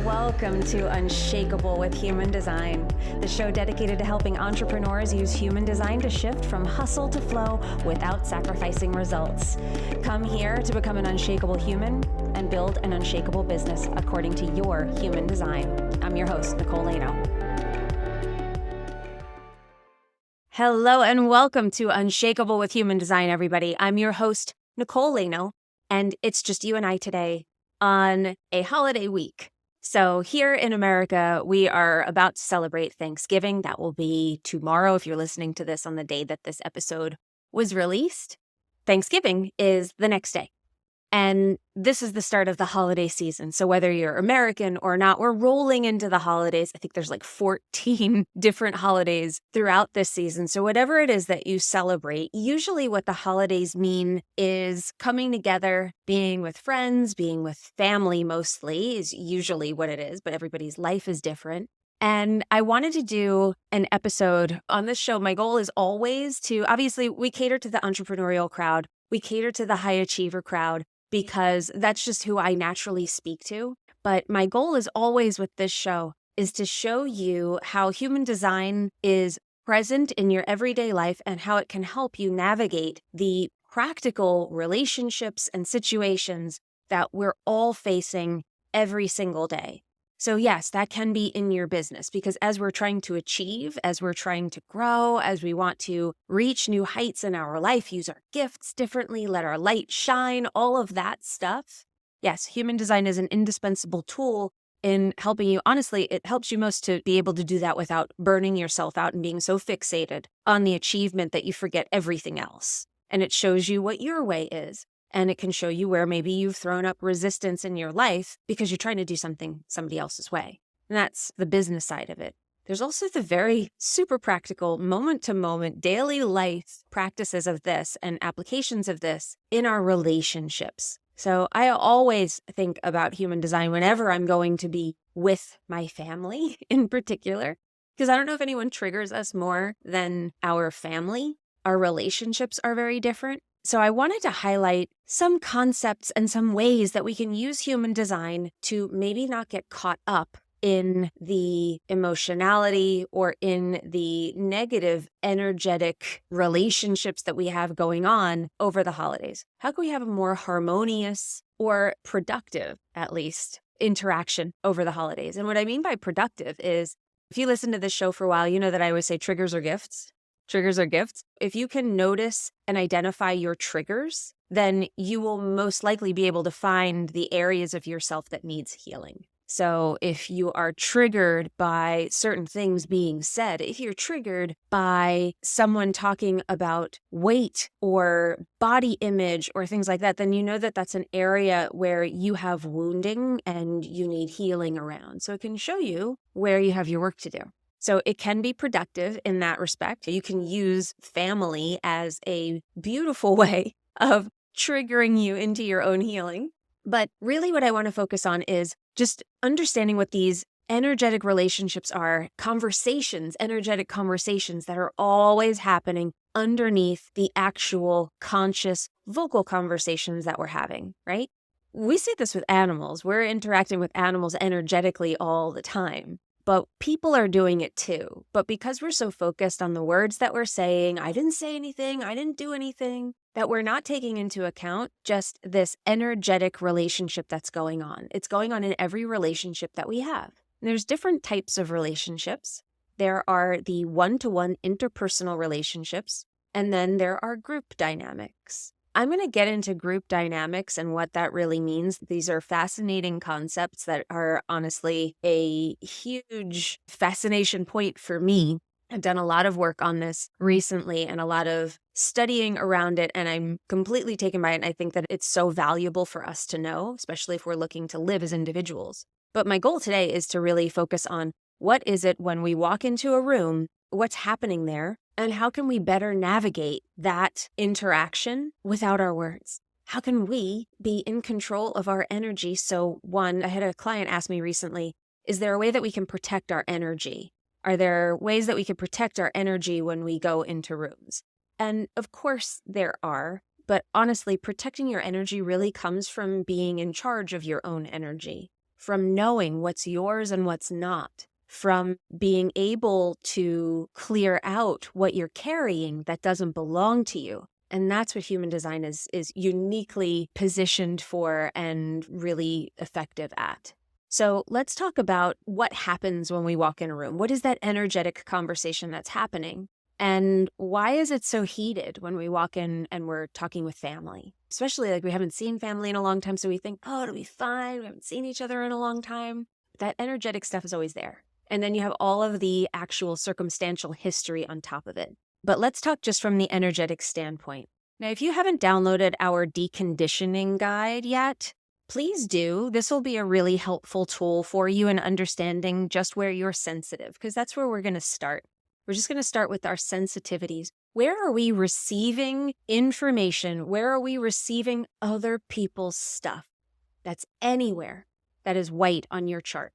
Welcome to Unshakable with Human Design, the show dedicated to helping entrepreneurs use human design to shift from hustle to flow without sacrificing results. Come here to become an unshakable human and build an unshakable business according to your human design. I'm your host, Nicole. Hello and welcome to Unshakable with Human Design, everybody. I'm your host, Nicole, and it's just you and I today on a holiday week. So here in America, we are about to celebrate Thanksgiving. That will be tomorrow if you're listening to this on the day that this episode was released. Thanksgiving is the next day. And this is the start of the holiday season. So whether you're American or not, we're rolling into the holidays. I think there's like 14 different holidays throughout this season. So whatever it is that you celebrate, usually what the holidays mean is coming together, being with friends, being with family mostly is usually what it is, but everybody's life is different. And I wanted to do an episode on this show. My goal is always to, obviously, we cater to the entrepreneurial crowd. We cater to the high achiever crowd, because that's just who I naturally speak to. But my goal is always with this show is to show you how human design is present in your everyday life and how it can help you navigate the practical relationships and situations that we're all facing every single day. So yes, that can be in your business because as we're trying to achieve, as we're trying to grow, as we want to reach new heights in our life, use our gifts differently, let our light shine, all of that stuff. Yes, human design is an indispensable tool in helping you. Honestly, it helps you most to be able to do that without burning yourself out and being so fixated on the achievement that you forget everything else. And it shows you what your way is. And it can show you where maybe you've thrown up resistance in your life because you're trying to do something somebody else's way. And that's the business side of it. There's also the very super practical moment-to-moment daily life practices of this and applications of this in our relationships. So I always think about human design whenever I'm going to be with my family in particular, because I don't know if anyone triggers us more than our family. Our relationships are very different. So I wanted to highlight some concepts and some ways that we can use human design to maybe not get caught up in the emotionality or in the negative energetic relationships that we have going on over the holidays. How can we have a more harmonious or productive, at least, interaction over the holidays? And what I mean by productive is, if you listen to this show for a while, you know that I always say triggers are gifts. Triggers are gifts. If you can notice and identify your triggers, then you will most likely be able to find the areas of yourself that needs healing. So if you are triggered by certain things being said, if you're triggered by someone talking about weight or body image or things like that, then you know that that's an area where you have wounding and you need healing around. So it can show you where you have your work to do. So it can be productive in that respect. You can use family as a beautiful way of triggering you into your own healing. But really what I want to focus on is just understanding what these energetic relationships are, conversations, energetic conversations that are always happening underneath the actual conscious vocal conversations that we're having, right? We see this with animals. We're interacting with animals energetically all the time. But people are doing it too. But because we're so focused on the words that we're saying, I didn't say anything, I didn't do anything, that we're not taking into account just this energetic relationship that's going on. It's going on in every relationship that we have. And there's different types of relationships. There are the one-to-one interpersonal relationships, and then there are group dynamics. I'm going to get into group dynamics and what that really means. These are fascinating concepts that are honestly a huge fascination point for me. I've done a lot of work on this recently and a lot of studying around it, and I'm completely taken by it. And I think that it's so valuable for us to know, especially if we're looking to live as individuals. But my goal today is to really focus on what is it when we walk into a room, what's happening there, and how can we better navigate that interaction without our words? How can we be in control of our energy? So one, I had a client ask me recently, is there a way that we can protect our energy? Are there ways that we can protect our energy when we go into rooms? And of course there are, but honestly, protecting your energy really comes from being in charge of your own energy. from knowing what's yours and what's not, from being able to clear out what you're carrying that doesn't belong to you. And that's what human design is uniquely positioned for and really effective at. So let's talk about what happens when we walk in a room. What is that energetic conversation that's happening? And why is it so heated when we walk in and we're talking with family? Especially like we haven't seen family in a long time, so we think, oh, it'll be fine. We haven't seen each other in a long time. That energetic stuff is always there. And then you have all of the actual circumstantial history on top of it. But let's talk just from the energetic standpoint. Now, if you haven't downloaded our deconditioning guide yet, please do. This will be a really helpful tool for you in understanding just where you're sensitive, because that's where we're going to start. We're just going to start with our sensitivities. Where are we receiving information? Where are we receiving other people's stuff? That's anywhere that is white on your chart.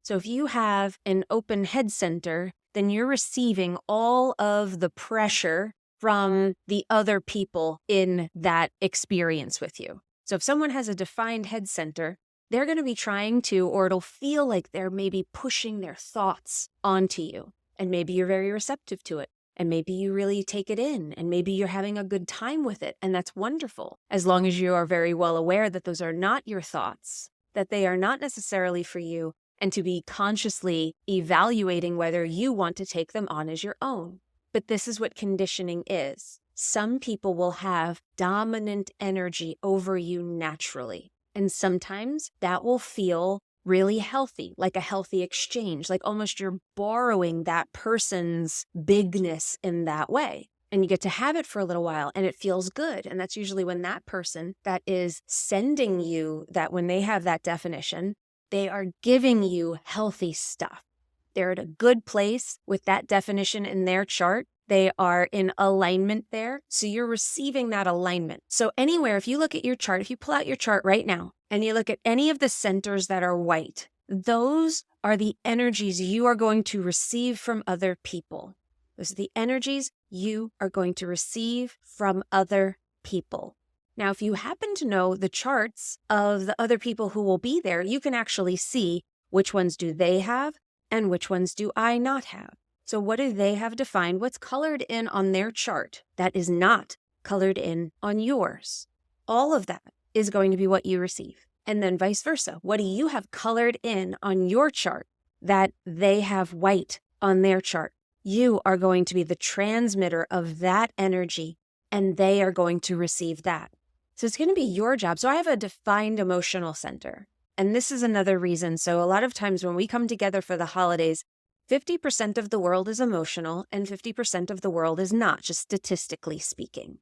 So if you have an open head center, then you're receiving all of the pressure from the other people in that experience with you. So if someone has a defined head center, they're going to be trying to, or it'll feel like they're maybe pushing their thoughts onto you. And maybe you're very receptive to it. And maybe you really take it in. And maybe you're having a good time with it. And that's wonderful. As long as you are very well aware that those are not your thoughts, that they are not necessarily for you, and to be consciously evaluating whether you want to take them on as your own. But this is what conditioning is. Some people will have dominant energy over you naturally. And sometimes that will feel really healthy, like a healthy exchange, like almost you're borrowing that person's bigness in that way. And you get to have it for a little while and it feels good. And that's usually when that person that is sending you that, when they have that definition, they are giving you healthy stuff. They're at a good place with that definition in their chart. They are in alignment there. So you're receiving that alignment. So anywhere, if you look at your chart, if you pull out your chart right now and you look at any of the centers that are white, those are the energies you are going to receive from other people. Those are the energies you are going to receive from other people. Now, if you happen to know the charts of the other people who will be there, you can actually see which ones do they have and which ones do I not have. So what do they have defined? What's colored in on their chart that is not colored in on yours? All of that is going to be what you receive. And then vice versa. What do you have colored in on your chart that they have white on their chart? You are going to be the transmitter of that energy, and they are going to receive that. So it's going to be your job. So I have a defined emotional center. And this is another reason. So a lot of times when we come together for the holidays, 50% of the world is emotional and 50% of the world is not, just statistically speaking.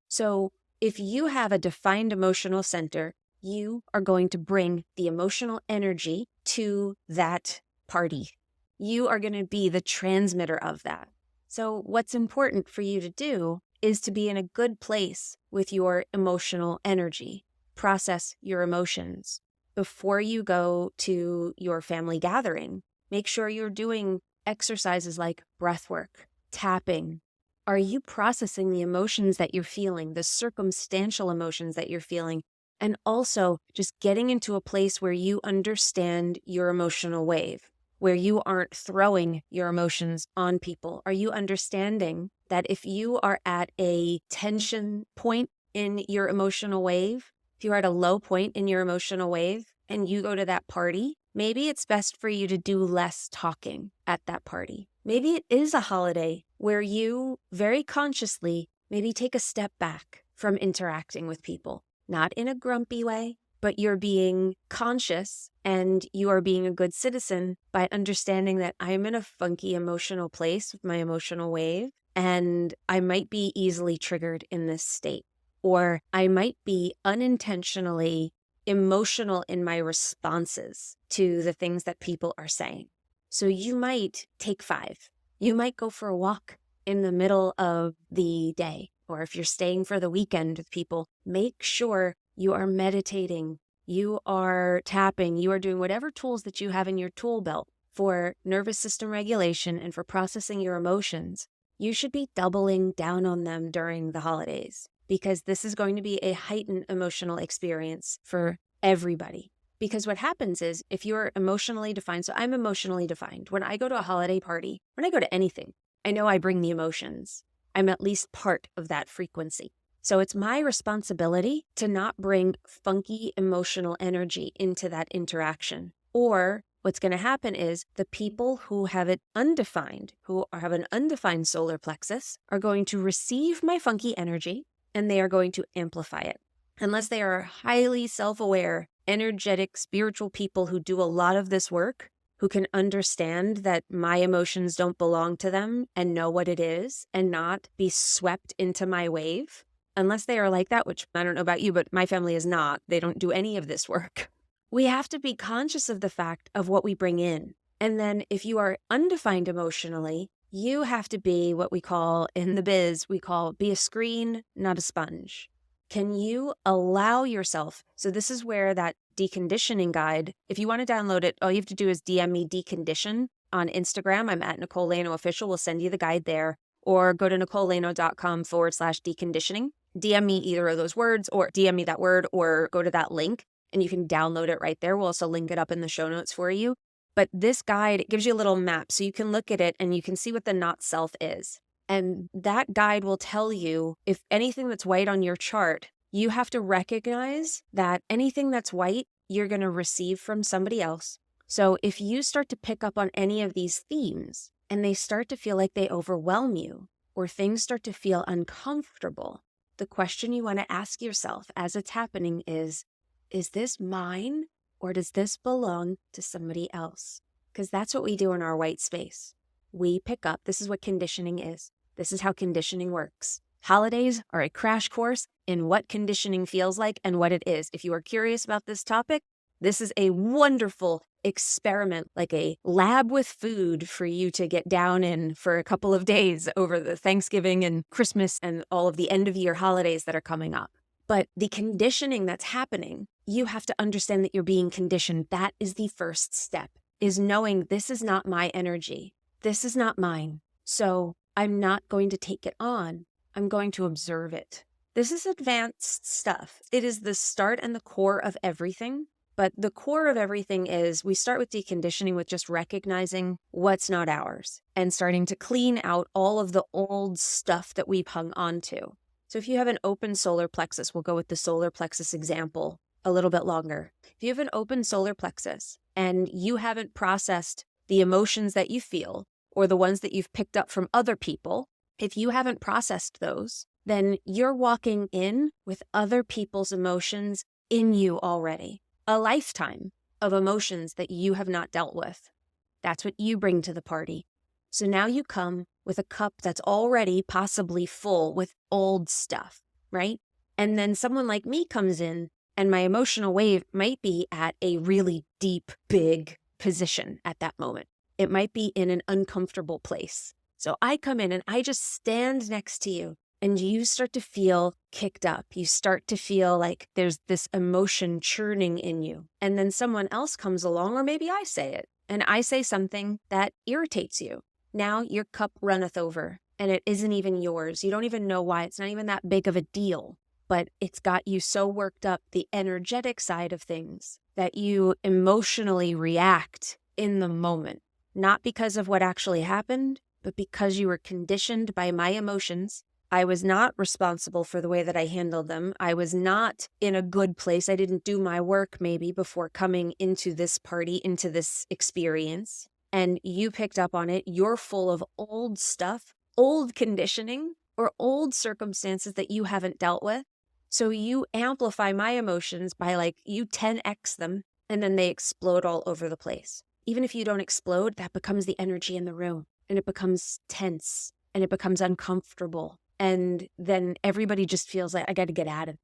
So if you have a defined emotional center, you are going to bring the emotional energy to that party. You are going to be the transmitter of that. So what's important for you to do is to be in a good place with your emotional energy. Process your emotions. Before you go to your family gathering, make sure you're doing exercises like breath work, tapping. Are you processing the emotions that you're feeling, the circumstantial emotions that you're feeling, and also just getting into a place where you understand your emotional wave, where you aren't throwing your emotions on people? Are you understanding that if you are at a tension point in your emotional wave, if you're at a low point in your emotional wave and you go to that party, maybe it's best for you to do less talking at that party. Maybe it is a holiday where you very consciously maybe take a step back from interacting with people, not in a grumpy way, but you're being conscious and you are being a good citizen by understanding that I'm in a funky emotional place with my emotional wave and I might be easily triggered in this state, or I might be unintentionally emotional in my responses to the things that people are saying. So you might take 5. You might go for a walk in the middle of the day, or if you're staying for the weekend with people, make sure you are meditating, you are tapping, you are doing whatever tools that you have in your tool belt for nervous system regulation and for processing your emotions. You should be doubling down on them during the holidays, because this is going to be a heightened emotional experience for everybody. Because what happens is if you're emotionally defined, so I'm emotionally defined. When I go to a holiday party, when I go to anything, I know I bring the emotions. I'm at least part of that frequency. So it's my responsibility to not bring funky emotional energy into that interaction. Or what's going to happen is the people who have it undefined, who have an undefined solar plexus, are going to receive my funky energy and they are going to amplify it. Unless they are highly self-aware, energetic, spiritual people who do a lot of this work, who can understand that my emotions don't belong to them and know what it is and not be swept into my wave. Unless they are like that, which I don't know about you, but my family is not. They don't do any of this work. We have to be conscious of the fact of what we bring in. And then if you are undefined emotionally, you have to be what we call in the biz, be a screen, not a sponge. Can you allow yourself? So this is where that deconditioning guide, if you want to download it, all you have to do is DM me decondition on Instagram. I'm at Nicole Lano Official. We'll send you the guide there. Or go to NicoleLano.com/deconditioning. DM me either of those words or DM me that word or go to that link and you can download it right there. We'll also link it up in the show notes for you. But this guide, it gives you a little map so you can look at it and you can see what the not self is. And that guide will tell you if anything that's white on your chart, you have to recognize that anything that's white, you're going to receive from somebody else. So if you start to pick up on any of these themes and they start to feel like they overwhelm you or things start to feel uncomfortable, the question you want to ask yourself as it's happening is this mine or does this belong to somebody else? Because that's what we do in our white space. We pick up, this is what conditioning is. This is how conditioning works. Holidays are a crash course in what conditioning feels like and what it is. If you are curious about this topic, this is a wonderful experiment, like a lab with food for you to get down in for a couple of days over the Thanksgiving and Christmas and all of the end of year holidays that are coming up. But the conditioning that's happening, you have to understand that you're being conditioned. That is the first step, is knowing this is not my energy. This is not mine. So I'm not going to take it on. I'm going to observe it. This is advanced stuff. It is the start and the core of everything. But the core of everything is we start with deconditioning with just recognizing what's not ours and starting to clean out all of the old stuff that we've hung on to. So if you have an open solar plexus, we'll go with the solar plexus example a little bit longer. If you have an open solar plexus and you haven't processed the emotions that you feel or the ones that you've picked up from other people, if you haven't processed those, then you're walking in with other people's emotions in you already. A lifetime of emotions that you have not dealt with. That's what you bring to the party. So now you come with a cup that's already possibly full with old stuff, right? And then someone like me comes in and my emotional wave might be at a really deep, big position at that moment. It might be in an uncomfortable place. So I come in and I just stand next to you and you start to feel kicked up. You start to feel like there's this emotion churning in you. And then someone else comes along, or maybe I say it, and I say something that irritates you. Now your cup runneth over and it isn't even yours. You don't even know why. It's not even that big of a deal, but it's got you so worked up, the energetic side of things, that you emotionally react in the moment, not because of what actually happened, but because you were conditioned by my emotions. I was not responsible for the way that I handled them. I was not in a good place. I didn't do my work maybe before coming into this party, into this experience. And you picked up on it. You're full of old stuff, old conditioning, or old circumstances that you haven't dealt with. So you amplify my emotions by you 10x them, and then they explode all over the place. Even if you don't explode, that becomes the energy in the room, and it becomes tense, and it becomes uncomfortable. And then everybody just feels like, I got to get out of it.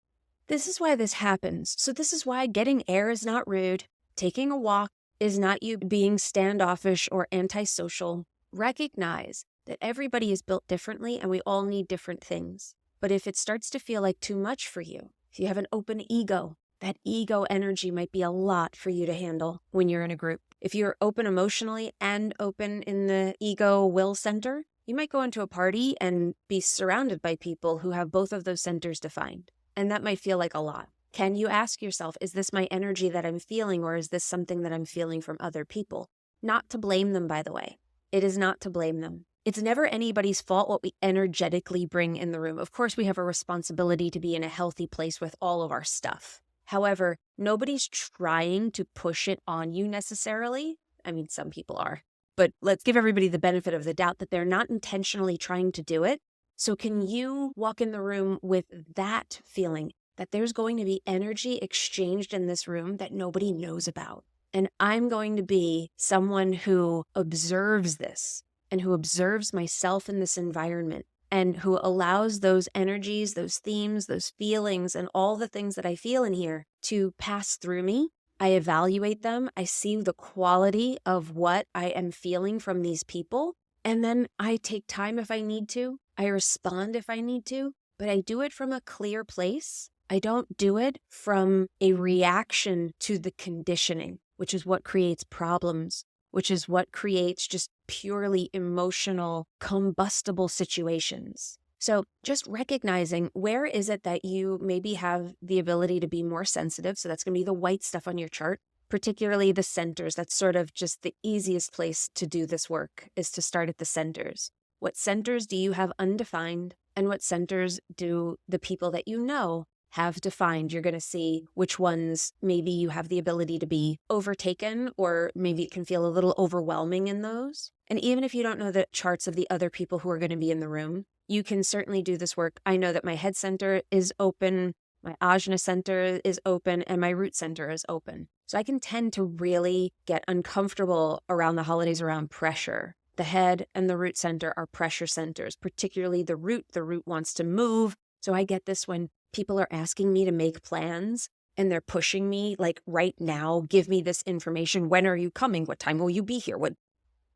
This is why this happens. So this is why getting air is not rude. Taking a walk is not you being standoffish or antisocial. Recognize that everybody is built differently and we all need different things. But if it starts to feel like too much for you, if you have an open ego, that ego energy might be a lot for you to handle when you're in a group. If you're open emotionally and open in the ego will center, you might go into a party and be surrounded by people who have both of those centers defined. And that might feel like a lot. Can you ask yourself, is this my energy that I'm feeling, or is this something that I'm feeling from other people? Not to blame them, by the way. It is not to blame them. It's never anybody's fault what we energetically bring in the room. Of course, we have a responsibility to be in a healthy place with all of our stuff. However, nobody's trying to push it on you necessarily. I mean, some people are. But let's give everybody the benefit of the doubt that they're not intentionally trying to do it. So can you walk in the room with that feeling that there's going to be energy exchanged in this room that nobody knows about? And I'm going to be someone who observes this and who observes myself in this environment and who allows those energies, those themes, those feelings, and all the things that I feel in here to pass through me. I evaluate them. I see the quality of what I am feeling from these people. And then I take time if I need to. I respond if I need to. But I do it from a clear place. I don't do it from a reaction to the conditioning, which is what creates problems, which is what creates just purely emotional, combustible situations. So just recognizing, where is it that you maybe have the ability to be more sensitive? So that's going to be the white stuff on your chart, particularly the centers. That's sort of just the easiest place to do this work, is to start at the centers. What centers do you have undefined, and what centers do the people that you know have defined? You're going to see which ones maybe you have the ability to be overtaken, or maybe it can feel a little overwhelming in those. And even if you don't know the charts of the other people who are going to be in the room, you can certainly do this work. I know that my head center is open, my ajna center is open, and my root center is open. So I can tend to really get uncomfortable around the holidays around pressure. The head and the root center are pressure centers, particularly the root. The root wants to move. So I get this when people are asking me to make plans and they're pushing me like, right now, give me this information. When are you coming? What time will you be here?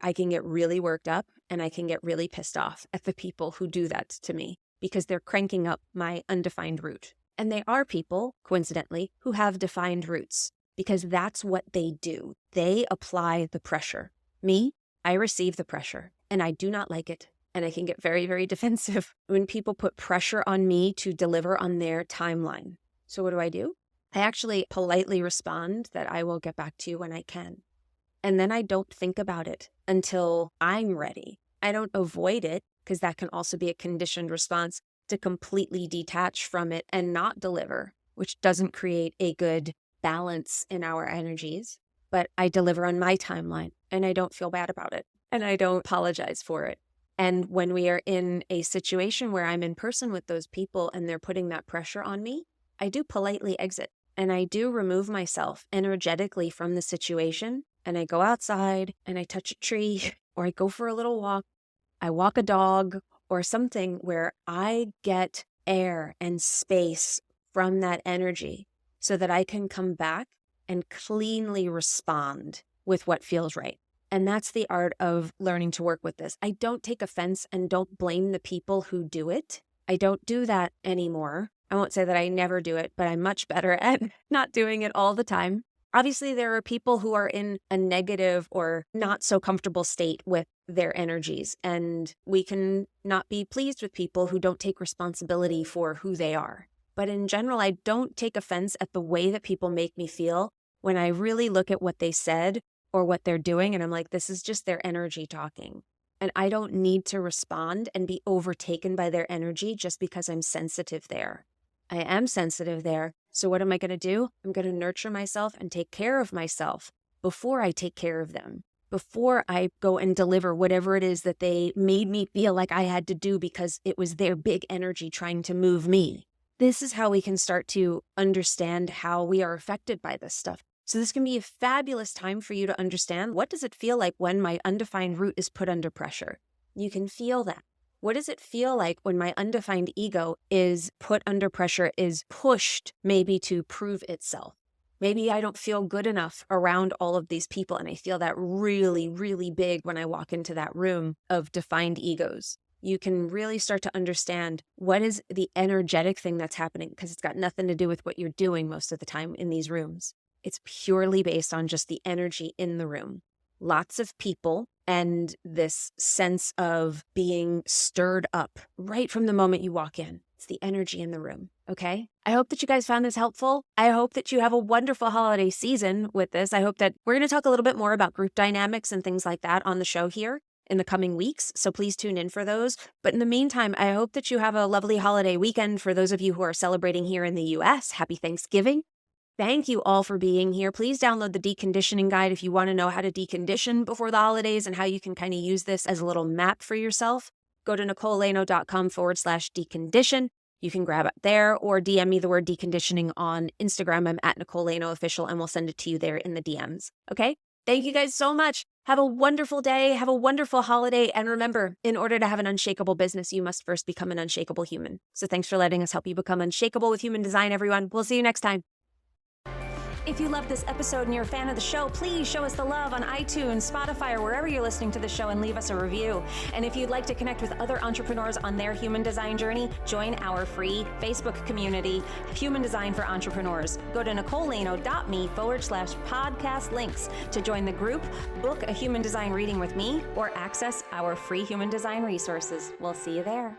I can get really worked up and I can get really pissed off at the people who do that to me because they're cranking up my undefined root. And they are people, coincidentally, who have defined roots because that's what they do. They apply the pressure. Me, I receive the pressure and I do not like it. And I can get very, very defensive when people put pressure on me to deliver on their timeline. So what do? I actually politely respond that I will get back to you when I can. And then I don't think about it until I'm ready. I don't avoid it, because that can also be a conditioned response to completely detach from it and not deliver, which doesn't create a good balance in our energies. But I deliver on my timeline and I don't feel bad about it and I don't apologize for it. And when we are in a situation where I'm in person with those people and they're putting that pressure on me, I do politely exit and I do remove myself energetically from the situation. And I go outside and I touch a tree or I go for a little walk. I walk a dog or something where I get air and space from that energy so that I can come back and cleanly respond with what feels right. And that's the art of learning to work with this. I don't take offense and don't blame the people who do it. I don't do that anymore. I won't say that I never do it, but I'm much better at not doing it all the time. Obviously, there are people who are in a negative or not so comfortable state with their energies, and we can not be pleased with people who don't take responsibility for who they are. But in general, I don't take offense at the way that people make me feel when I really look at what they said or what they're doing, and I'm like, this is just their energy talking. And I don't need to respond and be overtaken by their energy just because I'm sensitive there. I am sensitive there. So what am I going to do? I'm going to nurture myself and take care of myself before I take care of them, before I go and deliver whatever it is that they made me feel like I had to do because it was their big energy trying to move me. This is how we can start to understand how we are affected by this stuff. So this can be a fabulous time for you to understand, what does it feel like when my undefined root is put under pressure? You can feel that. What does it feel like when my undefined ego is put under pressure, is pushed maybe to prove itself? Maybe I don't feel good enough around all of these people, and I feel that really, really big when I walk into that room of defined egos. You can really start to understand what is the energetic thing that's happening, because it's got nothing to do with what you're doing most of the time in these rooms. It's purely based on just the energy in the room. Lots of people and this sense of being stirred up right from the moment you walk in. It's the energy in the room. Okay. I hope that you guys found this helpful. I hope that you have a wonderful holiday season with this. I hope that we're going to talk a little bit more about group dynamics and things like that on the show here in the coming weeks. So please tune in for those. But in the meantime, I hope that you have a lovely holiday weekend. For those of you who are celebrating here in the US, happy Thanksgiving. Thank you all for being here. Please download the deconditioning guide if you want to know how to decondition before the holidays and how you can kind of use this as a little map for yourself. Go to NicoleLano.com/decondition. You can grab it there or DM me the word deconditioning on Instagram. I'm at Nicole Lano Official, and we'll send it to you there in the DMs. Okay? Thank you guys so much. Have a wonderful day. Have a wonderful holiday. And remember, in order to have an unshakable business, you must first become an unshakable human. So thanks for letting us help you become unshakable with human design, everyone. We'll see you next time. If you love this episode and you're a fan of the show, please show us the love on iTunes, Spotify, or wherever you're listening to the show and leave us a review. And if you'd like to connect with other entrepreneurs on their human design journey, join our free Facebook community, Human Design for Entrepreneurs. Go to NicoleLano.me/podcast links to join the group, book a human design reading with me, or access our free human design resources. We'll see you there.